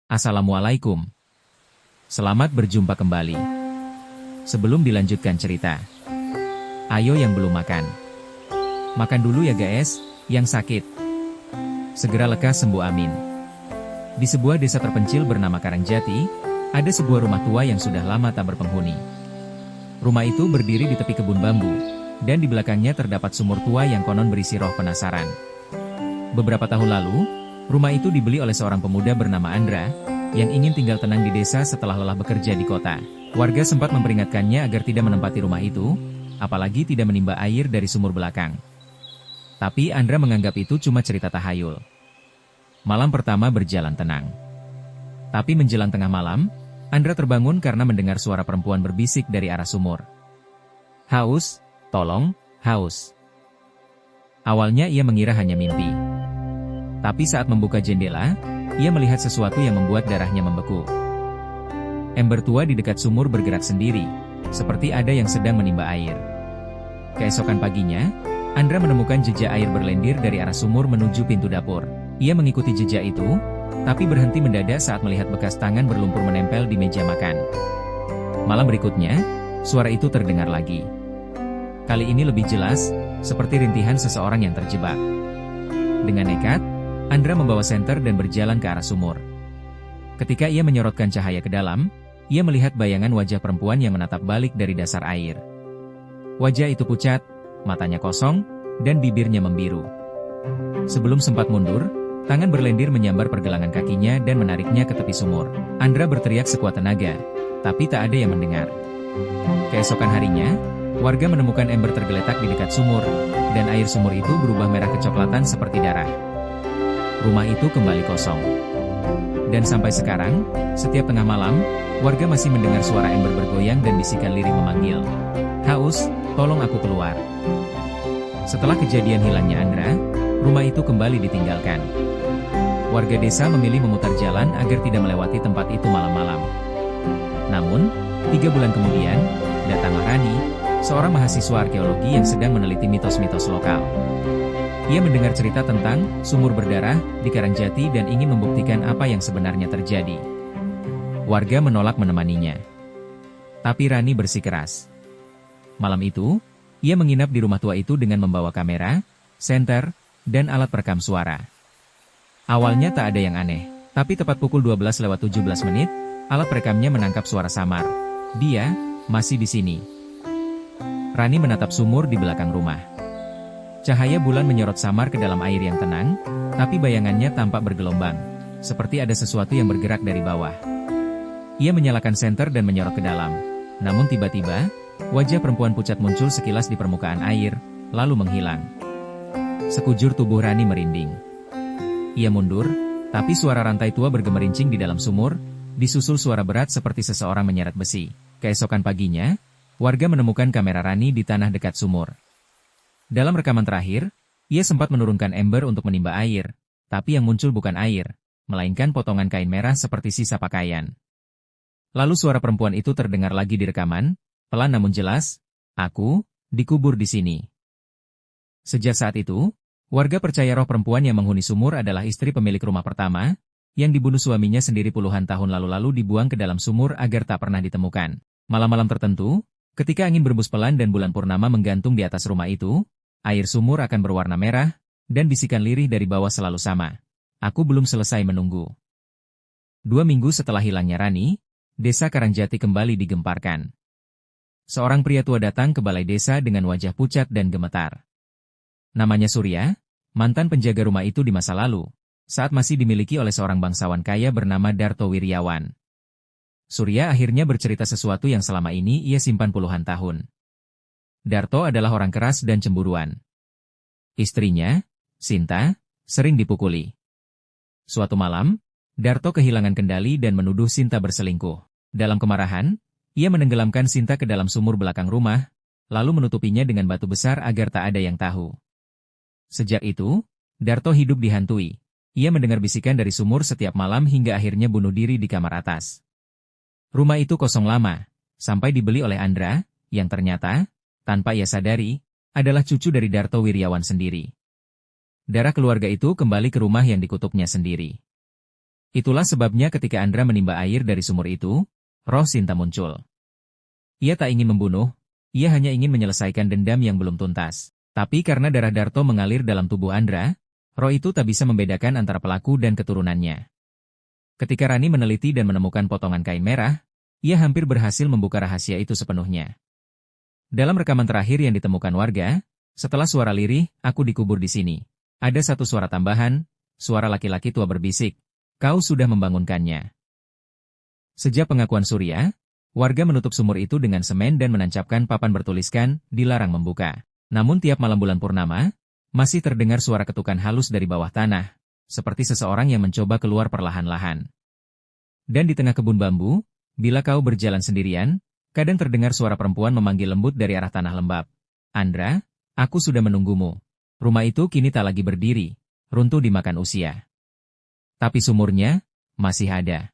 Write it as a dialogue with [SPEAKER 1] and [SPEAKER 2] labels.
[SPEAKER 1] Assalamualaikum. Selamat berjumpa kembali. Sebelum dilanjutkan cerita, ayo yang belum makan. Makan dulu ya guys, yang sakit. Segera lekas sembuh amin. Di sebuah desa terpencil bernama Karangjati, ada sebuah rumah tua yang sudah lama tak berpenghuni. Rumah itu berdiri di tepi kebun bambu, dan di belakangnya terdapat sumur tua yang konon berisi roh penasaran. Beberapa tahun lalu, rumah itu dibeli oleh seorang pemuda bernama Andra, yang ingin tinggal tenang di desa setelah lelah bekerja di kota. Warga sempat memperingatkannya agar tidak menempati rumah itu, apalagi tidak menimba air dari sumur belakang. Tapi Andra menganggap itu cuma cerita tahayul. Malam pertama berjalan tenang. Tapi menjelang tengah malam, Andra terbangun karena mendengar suara perempuan berbisik dari arah sumur. "Haus, tolong, haus." Awalnya ia mengira hanya mimpi. Tapi saat membuka jendela, ia melihat sesuatu yang membuat darahnya membeku. Ember tua di dekat sumur bergerak sendiri, seperti ada yang sedang menimba air. Keesokan paginya, Andra menemukan jejak air berlendir dari arah sumur menuju pintu dapur. Ia mengikuti jejak itu, tapi berhenti mendadak saat melihat bekas tangan berlumpur menempel di meja makan. Malam berikutnya, suara itu terdengar lagi. Kali ini lebih jelas, seperti rintihan seseorang yang terjebak. Dengan nekat, Andra membawa senter dan berjalan ke arah sumur. Ketika ia menyorotkan cahaya ke dalam, ia melihat bayangan wajah perempuan yang menatap balik dari dasar air. Wajah itu pucat, matanya kosong, dan bibirnya membiru. Sebelum sempat mundur, tangan berlendir menyambar pergelangan kakinya dan menariknya ke tepi sumur. Andra berteriak sekuat tenaga, tapi tak ada yang mendengar. Keesokan harinya, warga menemukan ember tergeletak di dekat sumur, dan air sumur itu berubah merah kecoklatan seperti darah. Rumah itu kembali kosong. Dan sampai sekarang, setiap tengah malam, warga masih mendengar suara ember bergoyang dan bisikan lirih memanggil, "Haus, tolong aku keluar." Setelah kejadian hilangnya Andra, rumah itu kembali ditinggalkan. Warga desa memilih memutar jalan agar tidak melewati tempat itu malam-malam. Namun, 3 bulan kemudian, datanglah Rani, seorang mahasiswa arkeologi yang sedang meneliti mitos-mitos lokal. Ia mendengar cerita tentang sumur berdarah di Karangjati dan ingin membuktikan apa yang sebenarnya terjadi. Warga menolak menemaninya. Tapi Rani bersikeras. Malam itu, ia menginap di rumah tua itu dengan membawa kamera, senter, dan alat perekam suara. Awalnya tak ada yang aneh, tapi tepat pukul 12:17, alat perekamnya menangkap suara samar. "Dia masih di sini." Rani menatap sumur di belakang rumah. Cahaya bulan menyorot samar ke dalam air yang tenang, tapi bayangannya tampak bergelombang, seperti ada sesuatu yang bergerak dari bawah. Ia menyalakan senter dan menyorot ke dalam. Namun tiba-tiba, wajah perempuan pucat muncul sekilas di permukaan air, lalu menghilang. Sekujur tubuh Rani merinding. Ia mundur, tapi suara rantai tua bergemerincing di dalam sumur, disusul suara berat seperti seseorang menyeret besi. Keesokan paginya, warga menemukan kamera Rani di tanah dekat sumur. Dalam rekaman terakhir, ia sempat menurunkan ember untuk menimba air, tapi yang muncul bukan air, melainkan potongan kain merah seperti sisa pakaian. Lalu suara perempuan itu terdengar lagi di rekaman, pelan namun jelas, "Aku dikubur di sini." Sejak saat itu, warga percaya roh perempuan yang menghuni sumur adalah istri pemilik rumah pertama, yang dibunuh suaminya sendiri puluhan tahun lalu dibuang ke dalam sumur agar tak pernah ditemukan. Malam-malam tertentu, ketika angin berembus pelan dan bulan purnama menggantung di atas rumah itu, air sumur akan berwarna merah, dan bisikan lirih dari bawah selalu sama. "Aku belum selesai menunggu." 2 minggu setelah hilangnya Rani, desa Karangjati kembali digemparkan. Seorang pria tua datang ke balai desa dengan wajah pucat dan gemetar. Namanya Surya, mantan penjaga rumah itu di masa lalu, saat masih dimiliki oleh seorang bangsawan kaya bernama Darto Wiryawan. Surya akhirnya bercerita sesuatu yang selama ini ia simpan puluhan tahun. Darto adalah orang keras dan cemburuan. Istrinya, Sinta, sering dipukuli. Suatu malam, Darto kehilangan kendali dan menuduh Sinta berselingkuh. Dalam kemarahan, ia menenggelamkan Sinta ke dalam sumur belakang rumah, lalu menutupinya dengan batu besar agar tak ada yang tahu. Sejak itu, Darto hidup dihantui. Ia mendengar bisikan dari sumur setiap malam hingga akhirnya bunuh diri di kamar atas. Rumah itu kosong lama, sampai dibeli oleh Andra, yang ternyata, tanpa ia sadari, adalah cucu dari Darto Wiryawan sendiri. Darah keluarga itu kembali ke rumah yang dikutuknya sendiri. Itulah sebabnya ketika Andra menimba air dari sumur itu, roh Sinta muncul. Ia tak ingin membunuh, ia hanya ingin menyelesaikan dendam yang belum tuntas. Tapi karena darah Darto mengalir dalam tubuh Andra, roh itu tak bisa membedakan antara pelaku dan keturunannya. Ketika Rani meneliti dan menemukan potongan kain merah, ia hampir berhasil membuka rahasia itu sepenuhnya. Dalam rekaman terakhir yang ditemukan warga, setelah suara lirih, "Aku dikubur di sini," ada satu suara tambahan, suara laki-laki tua berbisik, "Kau sudah membangunkannya." Sejak pengakuan Surya, warga menutup sumur itu dengan semen dan menancapkan papan bertuliskan, "Dilarang membuka." Namun tiap malam bulan purnama, masih terdengar suara ketukan halus dari bawah tanah, seperti seseorang yang mencoba keluar perlahan-lahan. Dan di tengah kebun bambu, bila kau berjalan sendirian, kadang terdengar suara perempuan memanggil lembut dari arah tanah lembab. "Andra, aku sudah menunggumu." Rumah itu kini tak lagi berdiri, runtuh dimakan usia. Tapi sumurnya masih ada.